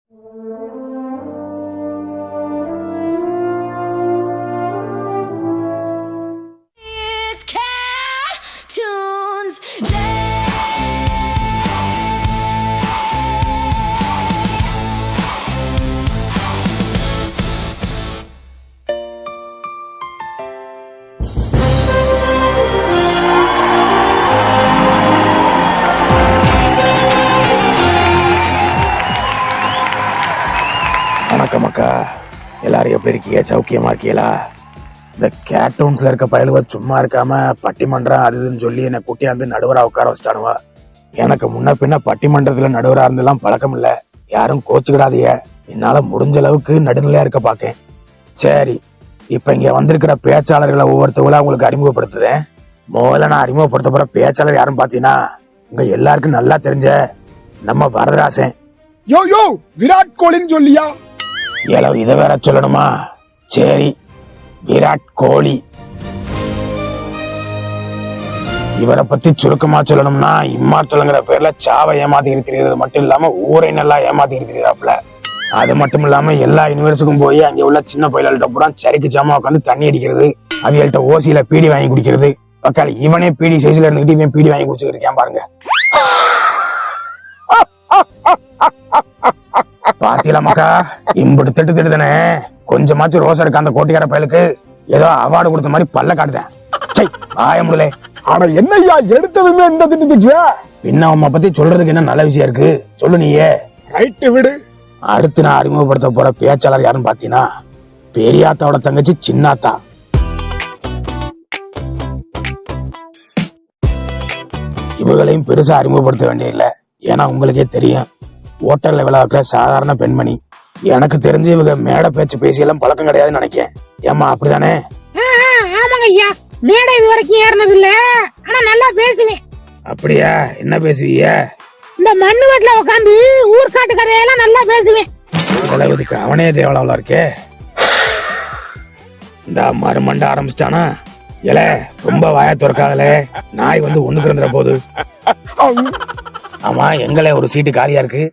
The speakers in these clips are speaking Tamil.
வணக்கம் அக்கா, எல்லாரும் எப்படி இருக்கீங்க? சௌக்கியமா இருக்கீங்களா? இந்த கேட்டூன்ஸ்ல இருக்க பயலுவ சும்மா இருக்காம பட்டிமன்றம் அதுன்னு சொல்லி என்னை கூட்டியாந்து நடுவரா உட்கார வச்சிட்டானுவா. எனக்கு முன்ன பின்ன பட்டிமன்றத்துல நடுவரா இருந்தெல்லாம் பழக்கம் இல்ல, யாரும் கோச்சுக்கிடாதீங்க. என்னால முடிஞ்ச அளவுக்கு நடுநிலையா இருக்க பாக்கேன். சரி, இப்ப இங்க வந்திருக்கிற பேச்சாளர்களை ஒவ்வொருத்தவங்களா உங்களுக்கு அறிமுகப்படுத்துதேன். முதல்ல நான் அறிமுகப்படுத்த போற பேச்சாளர் யாரும் பாத்தீங்கன்னா, உங்க எல்லாருக்கும் நல்லா தெரிஞ்ச நம்ம வரதராசன். யோ யோ விராட் கோலின்னு சொல்லியா? ஏலோ இதை வேற சொல்லணுமா? சரி, விராட் கோலி. இவரை பத்தி சுருக்கமா சொல்லணும்னா, இம்மார்டல்ங்கிற பேர்ல சாவை ஏமாத்திக்கிட்டு திரிகிறது மட்டும் இல்லாம ஊரை நல்லா ஏமாத்திக்கிட்டு திரிகிறாப்புல. அது மட்டும் இல்லாம எல்லா யூனிவர்ஸுக்கும் போய் அங்க உள்ள சின்ன பயில்கிட்ட பூரா சரிக்கு ஜாமா உட்காந்து தண்ணி அடிக்கிறது, அவங்கள்ட்ட ஓசியில பீடி வாங்கி குடிக்கிறது. பக்கால இவனே பீடி சைஸ்ல இருந்துகிட்டு இவன் பீடி வாங்கி குடிச்சுக்கிட்டு இருக்கான் பாருங்க. பாத்தீங்களா மக்கா, இம்புட்டு திட்டு திட்டுதானே. கொஞ்சமாச்சும் ரோசா இருக்க அந்த கோட்டிக்கார பயலுக்கு ஏதோ அவார்டு கொடுத்த மாதிரி பல்ல காட்டுதேன். ஆய முடியல. ஆனா என்னய்யா எடுத்ததுமே இந்த திட்டு திட்டுற? பின்ன அம்மா பத்தி சொல்றதுக்கு என்ன நல்ல விஷயம் இருக்கு சொல்லு நீயே. ரைட்டு விடு. அடுத்து நான் அறிமுகப்படுத்த போற பேச்சாளர் யாருன்னு பாத்தீங்கன்னா, பெரியாத்தாவோட தங்கச்சி சின்னாத்தா. இவங்களையும் பெருசா அறிமுகப்படுத்த வேண்டியதில்லை, ஏன்னா உங்களுக்கே தெரியும், ஓட்டர்ல விளையாடுற சாதாரண பெண்மணி. எனக்கு தெரிஞ்சு இவங்க மேடை பேச்சு பேசியெல்லாம் பழக்கம் கிடையாதுன்னு நினைக்கேன். ஏமா அப்படிதானே? ஆமாங்க ஐயா, மேடை இது வரைக்கும் ஏறினது இல்ல, ஆனா நல்லா பேசுவேன். அப்படியா? என்ன பேசுவீங்க? இந்த மண்ணு வீட்டுல உட்காந்து ஊர்காட்டு கதையெல்லாம் நல்லா பேசுவேன். அளவுக்கு அவனே தேவலாவலா இருக்கே. இந்த மறுமண்ட ஆரம்பிச்சிட்டானா? இல்ல ரொம்ப வாய துறக்காதல, நாய் வந்து ஒண்ணுக்கு இருந்துற போது. ஆமா, எங்களே ஒரு சீட்டு காலியா இருக்கு.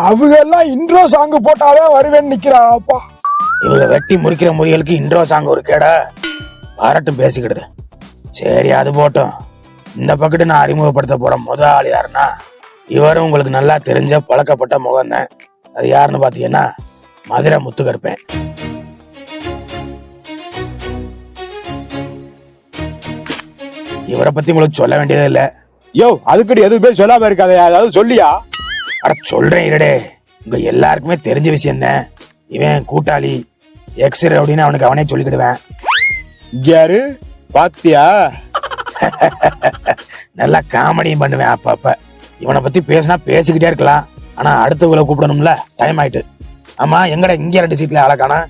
அவங்க எல்லாம் இன்ட்ரோ சாங் போட்டாவே வருவேன்னு நிக்கிறாப்பா. இவங்க வெட்டி முறிக்கிற முறிகளுக்கு இன்ட்ரோ சாங் ஒரு கேடா? பாராட்டும் பேசிக்கிடுது. சரி, அது போட்டோம். இந்த பக்கத்து நான் அறிமுகப்படுத்த போற முதல் ஆள் யாருன்னா, இவரும் உங்களுக்கு நல்லா தெரிஞ்ச பழக்கப்பட்ட முகம் தான். அது யாருன்னு பாத்தீங்கன்னா, மதுரை முத்துக்கருப்பேன். இவரை பத்தி உங்களுக்கு சொல்ல வேண்டியதே இல்ல. யோ, அதுக்கடி எதுவுமே சொல்லாம இருக்காதே, அதாவது சொல்லியா? அட சொல்றேன் இருடே, உங்க எல்லாருக்குமே தெரிஞ்ச விஷயம் தான். இவன் கூட்டாளி எக்ஸ்ரே அப்படின்னு அவனுக்கு அவனே சொல்லிக்கிடுவேன். யாரு பாத்தியா? நல்லா காமெடியும் பண்ணுவேன் அப்பப்ப. இவனை பத்தி பேசினா பேசிக்கிட்டே இருக்கலாம், ஆனா அடுத்தவங்களை கூப்பிடணும்ல, டைம் ஆயிட்டு. ஆமா, எங்கட இங்க 2 சீட்ல ஆளக்கானா?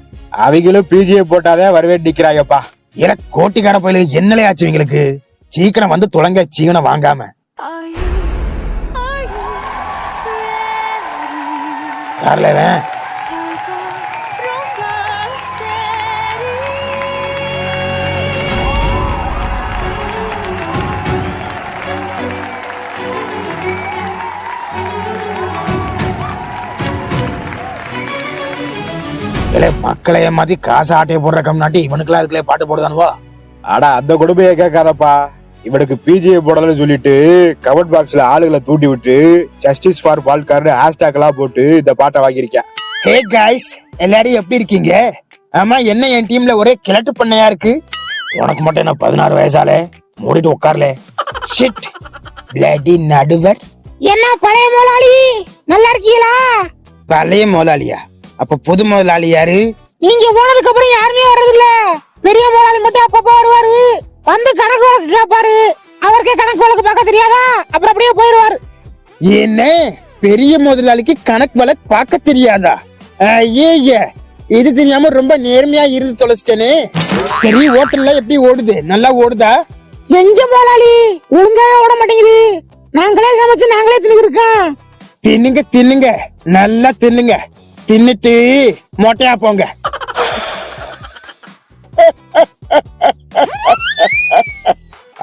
அவங்களும் பிஜிஏ போட்டாதே வரவே நிக்கிறாங்கப்பா. இற கோட்டிக்கார பயில என்னலே ஆச்சு இவங்களுக்கு? சீக்கிரம் வந்து தொலைங்க, சீக்கிரம் வாங்காம. யாருலவன்? மக்களை ஏமாத்தி காசு ஆட்டையை போடுற கம்நாட்டி இவனுக்குலாம் அதுக்குள்ளே பாட்டு போடுதானுவா? ஆடா, அந்த கொடுமையை கேட்காதப்பா. இவனுக்கு பிஜிஏ போடலன்னு சொல்லிட்டு கமெண்ட் பாக்ஸ்ல ஆளுகளை தூண்டி விட்டு ஜஸ்டிஸ் ஃபார் பால்கார்னு ஹேஷ்டாக் எல்லாம் போட்டு இந்த பாட்டை வாங்கியிருக்கேன். ஹே கைஸ், எல்லாரும் எப்படி இருக்கீங்க? ஆமா, என்ன என் டீம்ல ஒரே கிழட்டு பண்ணையா இருக்கு? உனக்கு மட்டும் என்ன 16 வயசாலே? மூடிட்டு உட்கார்ல. ஷிட் பிளடி நடுவர். என்ன பழைய முதலாளி, நல்லா இருக்கீங்களா? பழைய முதலாளியா? அப்ப புது முதலாளி யாரு? நீங்க போனதுக்கு அப்புறம் யாருமே வர்றது இல்ல. பெரிய முதலாளி மட்டும் அப்பப்ப வருவாரு, வந்து கணக்கு வழக்கு கேட்பாரு. அவருக்கே கணக்கு வழக்கு பார்க்க தெரியாதா? அப்புறம் அப்படியே போயிருவாரு. என்ன பெரிய முதலாளிக்கு கணக்கு வழக்கு பார்க்க தெரியாதா? இது தெரியாம ரொம்ப நேர்மையா இருந்து தொலைச்சிட்டேனே. சரி, ஹோட்டல்ல எப்படி ஓடுது? நல்லா ஓடுதா? எங்க முதலாளி ஒழுங்காவே ஓட மாட்டேங்குது. நாங்களே சமைச்சு நாங்களே தின்னுருக்கோம். தின்னுங்க தின்னுங்க, நல்லா தின்னுங்க. தின்னுட்டு மொட்டையா போங்க.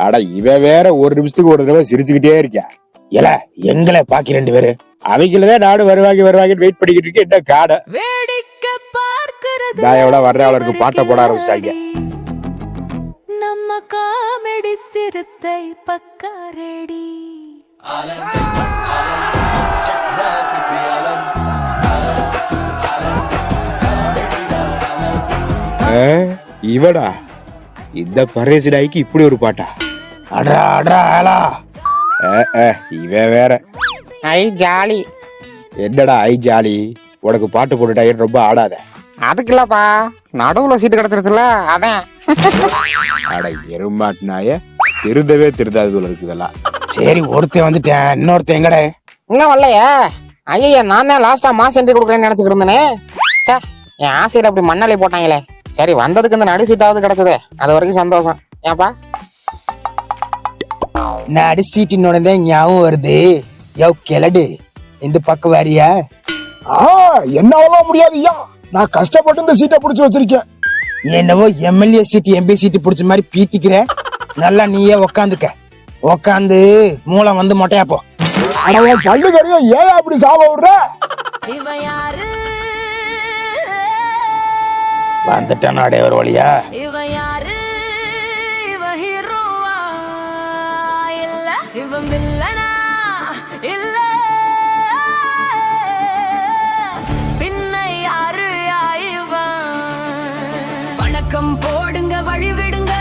அட, இவன் வேற ஒரு நிமிஷத்துக்கு ஒரு தடவை சிரிச்சுக்கிட்டே இருக்கான். இல்ல எங்களை பாக்கி 2 பேரு அவங்களதான் நாடு வருவாங்கன்னு வெயிட் பண்ணிக்கிட்டு இருக்கு. என்ன காடை வேடிக்கை பார்க்கிறது நான் எவ்வளவு வர்றவளுக்கு பாட்டை போட ஆரம்பிச்சிட்டாங்க. நம்ம காமெடி சிறுத்தை பக்கா ரெடி. இவடா இந்த பரேசி நாய்க்கு இப்படி ஒரு பாட்டா? அட்ரா அட்ரா ஆலா. இவன் வேற. ஐ ஜாலி. என்னடா ஐ ஜாலி, உனக்கு பாட்டு போட்டுட்டா ரொம்ப ஆடாத. அதுக்கு இல்லப்பா, நடுவுல சீட்டு கிடைச்சிருச்சுல அதான். அட எருமாட்டினாய, திருந்தவே திருந்தாது இருக்குதெல்லாம். சரி ஒருத்தன் வந்துட்டேன், இன்னொருத்தன் எங்கடே? இன்னும் வரலையா? ஐயா நான் தான் லாஸ்டா மாஸ் என்ட்ரி கொடுக்குறேன்னு நினைச்சுக்கிட்டு இருந்தேனே. சே, என் ஆசையில அப்படி மண்ணாலே போட்டாங்களே. சரி வந்ததுக்கு இந்த நடு சீட்டாவது கிடைச்சது, அது வரைக்கும் சந்தோஷம். ஏன்பா நடு சீட்டினோட ஞாபகம் வருது. யோ கிளடு, இந்த பக்கம் வாரியா? என்னால முடியாதுயா, நான் கஷ்டப்பட்டு இந்த சீட்டை புடிச்சு வச்சிருக்கேன். என்னவோ எம்எல்ஏ சீட்டு எம்பி சீட்டு புடிச்ச மாதிரி பீத்திக்கிற. நல்லா நீயே உக்காந்துக்க. உக்காந்து மூளை வந்து மொட்டையாப்போ. பள்ளு கறியா ஏன் அப்படி சாப விடுற? இவன் யாரு? வந்துட்டான் அடைய ஒரு வழியா. இவன் யாரு? இவன் ஹீரோவா இல்ல இவன் வில்லனா? இல்ல பின்ன யாரு இவன்? வணக்கம் போடுங்க, வழி விடுங்க.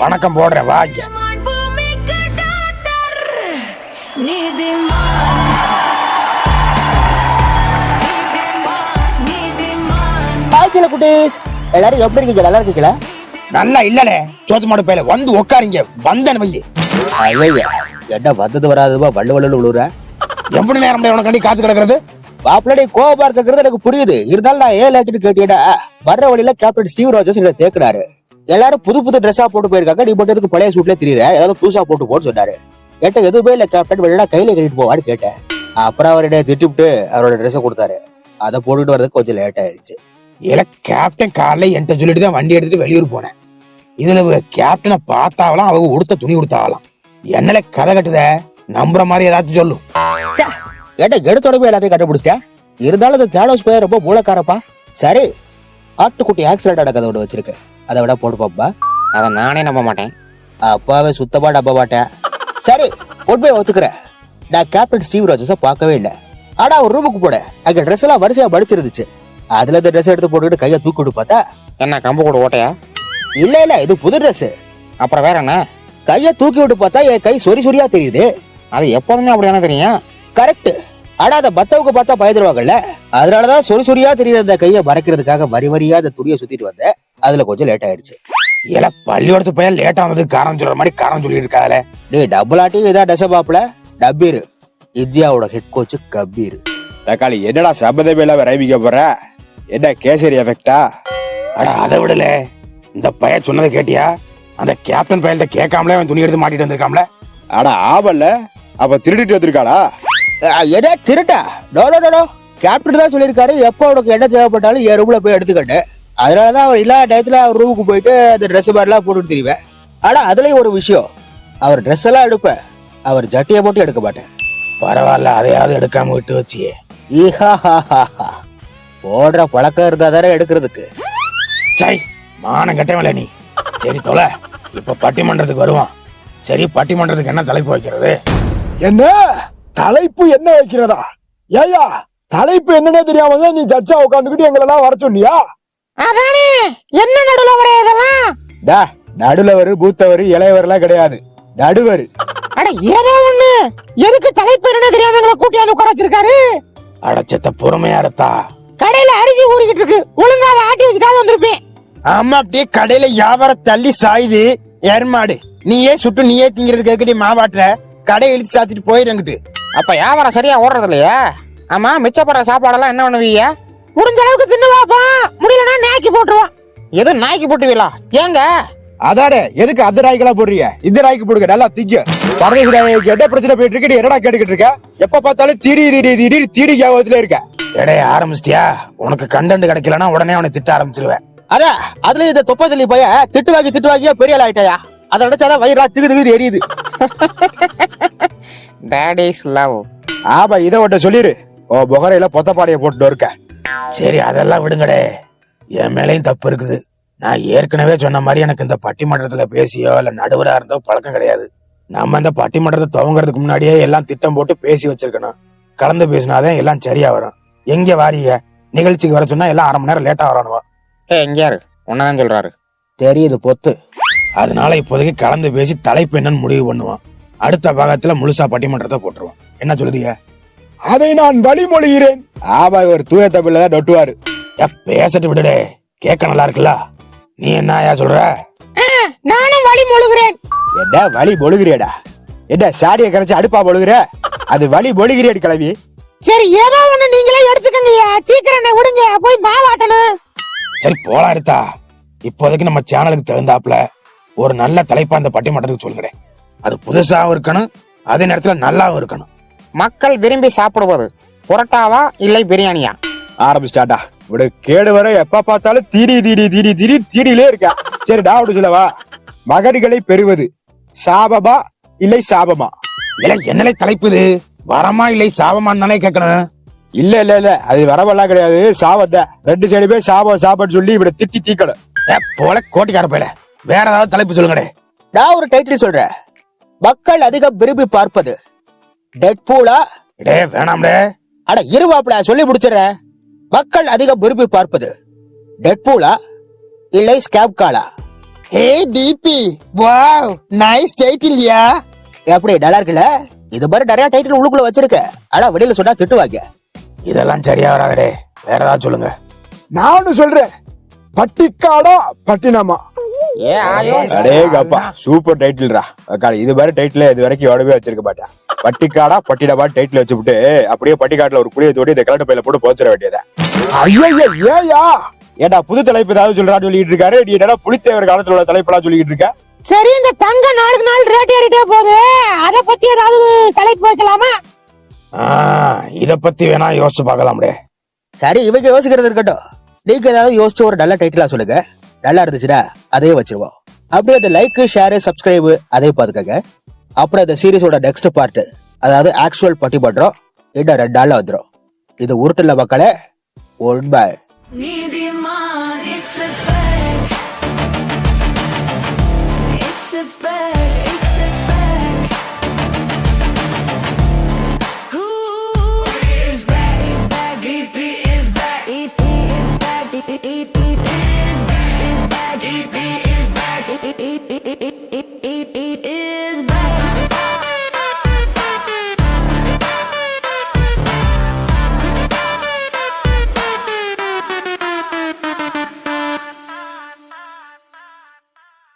வணக்கம் போடுறேன் வாங்க. பூமிக்கு டாக்டர் நீதிமான். பாய்ச்சல குட்டீஸ், எல்லாரும் எப்படி இருக்கீங்க? நல்லா இருக்கீங்களா? நல்லா இல்லலே சோத்து மாடு பையில வந்து உக்காரிங்க. வந்தேன் வையே. ஐயா என்ன வந்தது வராதுவா வள்ளு வள்ளு விழுற? எப்படி நேரம் உனக்காண்டி காத்து கிடக்குறது? பாப்புலடி கோபா இருக்கிறது எனக்கு புரியுது. இருந்தாலும் நான் ஏன் லேக்கிட்டு கேட்டீடா, வர்ற வழியில கேப்டன் ஸ்டீவ் ராஜர்ஸ் எங்களை தேக்குறாரு. எல்லாரும் புது புது ட்ரெஸ்ஸா போட்டு போயிருக்காங்க. நீ மட்டும் எதுக்கு பழைய சூட்ல திரியிற? ஏதாவது புதுசா போட்டு போன்னு சொன்னாரு. கேட்ட எதுவுமே இல்ல கேப்டன், வெளியில கையில கட்டிட்டு போவான்னு கேட்டேன். அப்புறம் அவர் என்ன திட்டிவிட்டு அவரோட ட்ரெஸ்ஸை கொடுத்தாரு. அதை போட்டுட்டு வர்றதுக்கு கொஞ்சம் லேட் ஆயிருச்சு. இல்ல கேப்டன் காலைல என்கிட்ட சொல்லிட்டு தான் வண்டி எடுத்துட்டு வெளியூர் போனேன். இதுல கேப்டனை பார்த்தாவலாம், அவங்க உடுத்த துணி உடுத்தாவலாம். என்னல கதை கட்டுத? நம்புற மாதிரி ஏதாச்சும் சொல்லு. கேட்ட எடுத்தோட போய் எல்லாத்தையும் கண்டுபிடிச்சிட்டேன். இருந்தாலும் இந்த தேனோஸ் போய் ரொம்ப மூலக்காரப்பா. சரி, ஆட்டுக்குட்டி ஆக்சிடென்ட் ஆன கதை ஒன்று வச்சிருக்கு, அதை விட போட்டு பாப்பா. அதை நானே நம்ப மாட்டேன். அப்பாவே சுத்தமா நம்ப மாட்டேன். சரி போட்டு போய் ஒத்துக்கிறேன். நான் கேப்டன் ஸ்டீவ் ராஜர்ஸை பார்க்கவே இல்லை. ஆனா ஒரு ரூமுக்கு போட அங்க ட்ரெஸ் எல்லாம் வரிசையா படிச்சிருந்துச்சு. அதுல இந்த ட்ரெஸ் எடுத்து போட்டுக்கிட்டு கையை தூக்கிட்டு பார்த்தா என்ன கம்பு கூட ஓட்டையா? இல்ல இல்ல, இது புது ட்ரெஸ். அப்புறம் வேற என்ன? கையை தூக்கி விட்டு பார்த்தா என் கை சொறி சொரியா தெரியுது. அது எப்போதுமே அப்படியான தெரியும். கரெக்ட். ஆனா அதை பத்தவுக்கு பார்த்தா பயந்துருவாங்கல்ல, அதனாலதான் சொறி சொரியா தெரியுற அந்த கையை மறைக்கிறதுக்காக வரி வரியா அந்த துணியை சுத்திட்டு வந்தேன். அதுல கொஞ்சம் லேட் ஆயிருச்சு. இல்ல பள்ளியோடத்து பையன் லேட்டா வந்ததுக்கு காரணம் சொல்ற மாதிரி காரணம் சொல்லிட்டு இருக்காதுல. டே டபுள் ஆட்டி இதா டெசபாப்ல டபீர், இந்தியாவோட ஹெட் கோச் கபீர். தக்காளி என்னடா சம்பந்தமே இல்லாம ரைமிக்க போற? என்ன கேசரி எஃபெக்டா? அட அதை விடல, இந்த பையன் சொன்னதை கேட்டியா? அந்த கேப்டன் பையன்கிட்ட கேட்காமலே அவன் துணி எடுத்து மாட்டிட்டு வந்திருக்காம்ல. அட ஆவல்ல, அப்ப திருடிட்டு வந்திருக்காளா? என்ன திருட்டா? டோ கேப்டன் தான் சொல்லியிருக்காரு, எப்போ உனக்கு என்ன தேவைப்பட்டாலும் என் ரூம்ல போய் எடுத்துக்கிட்டேன். அதனாலதான் அவர் இல்லாத டயத்துல அவர் ரூமுக்கு போயிட்டு அந்த ட்ரெஸ் மாதிரிலாம் போட்டுட்டு தெரிவேன். ஆனா அதுலயும் ஒரு விஷயம், அவர் ட்ரெஸ் எல்லாம் எடுப்பேன், அவர் ஜட்டியை போட்டு எடுக்க மாட்டேன். பரவாயில்ல, அதையாவது எடுக்காம விட்டு வச்சியே. போடுற பழக்கம் இருந்தா தானே எடுக்கிறதுக்கு. சை மானம் கட்டவில்லை நீ. சரி தொலை, இப்ப பட்டிமன்றத்துக்கு வருவான். சரி பட்டிமன்றத்துக்கு என்ன தலைப்பு வைக்கிறது? என்ன தலைப்பு என்ன வைக்கிறதா? ஏயா தலைப்பு என்னன்னே தெரியாம தான் நீ ஜட்ஜா உட்காந்துக்கிட்டு எங்களெல்லாம் வர சொன்னியா? அதானே என்ன நடுவுல வர இதெல்லாம்? நடுலவரு பூத்தவரு இளையவர் எல்லாம் கிடையாது, நடுவர். அட ஏதோ ஒண்ணு, எதுக்கு தலைப்பு என்ன தெரியாம எங்களை கூட்டி வந்து உட்கார வச்சிருக்காரு? அடைச்சத்த பொறுமையா இருத்தா. கடையில அரிசி ஊறிக்கிட்டு இருக்கு, ஒழுங்கா அதை ஆட்டி வச்சுட்டாவது வந்திருப்பேன். ஆமா, அப்படியே கடையில வியாபாரம் தள்ளி சாயுது. ஏர்மாடு நீயே சுட்டு நீயே திங்கிறது கேட்கடி மாவாட்டுற. கடையை இழுத்து சாத்திட்டு போயிருங்கிட்டு. அப்ப வியாபாரம் சரியா ஓடுறது இல்லையா? ஆமா, மிச்சப்படுற சாப்பாடெல்லாம் என்ன பண்ணுவீங்க? முடிஞ்ச அளவுக்கு தின்னுவாப்பா, முடியலன்னா நாய்க்கு போட்டுருவோம். எது நாய்க்கு போட்டுவீங்களா? ஏங்க அதாடே, எதுக்கு அந்த ராய்களா போடுறீங்க? இந்த ராய்க்கு போடுங்க, நல்லா திங்க. பரதேசி ராய்க்கு என்ன பிரச்சனை போயிட்டு இருக்கு? என்னடா கேட்டுக்கிட்டு இருக்க? எப்ப பார்த்தாலும் தீடி ஞாபகத்துல இருக்க. இடைய ஆரம்பிச்சிட்டியா? உனக்கு கண்டென்ட் கிடைக்கலன்னா உடனே அவனை திட்ட ஆரம்பிச்சிருவேன். அதான் அதுல இந்த தொப்பத்தள்ளி பைய திட்டு வாங்கியா பெரிய ஆள் ஆயிட்டாயா? அதை நினைச்சாதான் வயிறா திகு திகு எரியுது. Daddy's love. ஆமா இதை ஒட்ட சொல்லிரு. ஓ புகரையில பொத்தப்பாடைய போட்டுட்டு இருக்க. சரி அதெல்லாம் விடுங்கடே, என் மேலையும் தப்பு இருக்குது. நான் ஏற்கனவே சொன்ன மாதிரி எனக்கு இந்த பட்டிமன்றத்துல பேசியோ இல்ல நடுவரா இருந்தோ பழக்கம் கிடையாது. நம்ம இந்த பட்டிமன்றத்தை துவங்குறதுக்கு முன்னாடியே எல்லாம் திட்டம் போட்டு பேசி வச்சிருக்கணும். கலந்து பேசினாதான் எல்லாம் சரியா வரும். எங்க வாரிய நிகழ்ச்சிக்கு வர சொன்னா எல்லாம் 1/2 மணி நேரம் லேட்டா வரணுவா. எங்க யாரு உன்னதான் சொல்றாரு தெரியுது பொத்து. அதனால இப்போதைக்கு கலந்து பேசி தலைப்பு என்னன்னு முடிவு பண்ணுவான். அடுத்த பாகத்துல முழுசா பட்டிமன்றத்தை போட்டுருவான். என்ன சொல்லுதீங்க? அதை நான் வழிமொழிகிறேன். ஆமா இவர் தூய தமிழ்ல தான் நொட்டுவாரு. பேசட்டு விடுடே, கேட்க நல்லா இருக்குல்ல. நீ என்ன சொல்ற? நானும் வழி மொழுகிறேன். என்ன வழி மொழுகிறியடா? என்ன சாடியை கரைச்சு அடுப்பா மொழுகிற? அது வழி மொழுகிறியடி கிளவி. சரி ஏதோ ஒண்ணு நீங்களே எடுத்துக்கங்க, சீக்கிரம் விடுங்க, போய் மாவாட்டணும். சரி போலாம் எடுத்தா. இப்போதைக்கு நம்ம சேனலுக்கு தகுந்தாப்புல ஒரு நல்ல தலைப்பா அந்த பட்டிமன்றத்துக்கு சொல்லுங்க. அது புதுசாவும் இருக்கணும், அதே நேரத்துல நல்லாவும் இருக்கணும். மக்கள் விரும்பி சாப்பிடுவது புரோட்டாவா இல்லை பிரியாணியா? ஆரம்பிச்சிட்டாடா. இவட கேடு வர எப்ப பார்த்தாலும் தீடியிலே இருக்கா. சரி நான் அப்படி சொல்லவா? மகன்களை பெறுவது சாபமா இல்லை சாபமா? இல்ல என்னலை தலைப்புது வரமா இல்லை சாபமானாலே கேட்கணும். இல்ல அது வரவெல்லாம் கிடையாது, சாபத்தை. 2 சைடுமே சாபம் சாபம் சொல்லி இவட திட்டி தீக்கணும். போல கோட்டிக்கார போயில வேற ஏதாவது தலைப்பு சொல்லுங்கடே. நான் ஒரு டைட்டில் சொல்றேன். மக்கள் அதிகம் விரும்பி பார்ப்பது டெட்பூலா? டே வேணாம்டே. அட இருவாப்ல சொல்லி முடிச்சிடறேன். மக்கள் அதிகம் விரும்பி பார்ப்பது டெட்பூலா இல்லை ஸ்கேப்காலா? ஹே டிபி, வாவ் நைஸ் டைட்டில்யா. எப்படி நல்லா இருக்குல்ல? இது மாதிரி நிறைய டைட்டில் உள்ளுக்குள்ள வச்சிருக்க. ஆனா வெளியில சொன்னா திட்டுவாங்க. இதெல்லாம் சரியா வராதே, வேற ஏதாவது சொல்லுங்க. நானும் சொல்றேன், பட்டிக்காடா பட்டினமா? அடேங்கப்பா சூப்பர் டைட்டில்ரா. இது மாதிரி டைட்டில் இது வரைக்கும் எவ்வளவே வச்சிருக்க மாட்டேன். பட்டிக்காடா பட்டினமா டைட்டில் வச்சுட்டு அப்படியே பட்டிக்காட்டுல ஒரு புளிய தோடி இந்த கலட்ட பையில போட்டு போச்சிட வேண்டியதா. ஐயா ஏடா புது தலைப்பு ஏதாவது சொல்றான்னு சொல்லிட்டு இருக்காரு. நீ என்ன புலித்தேவர் காலத்துல உள்ள தலைப்பெல்லாம் சொல்லிட்டு இருக்க? சரி இந்த தங்க நாளுக்கு நாள் ரேட் ஏறிட்டே போகுது, அத பத்தி ஏதாவது தலைப்பு வைக்கலாமா? இத பத்தி வேணா யோசிச்சு பார்க்கலாம்டே. சரி இவங்க யோசிக்கிறது இருக்கட்டும், நீங்க ஏதாவது யோசிச்சு ஒரு நல்ல டைட்டிலா சொல்லுங்க. நல்லா இருந்துச்சுன்னா அதே வச்சிருவோம். அப்படியே அந்த லைக் ஷேர் சப்ஸ்கிரைப் அதே பாத்துக்கங்க. அப்புறம் இந்த சீரிஸோட நெக்ஸ்ட் பார்ட், அதாவது ஆக்சுவல் பட்டிமன்றம் இன்னும் 2 நாள்ல வந்துடும். இது உருட்டுல மக்களே. One by.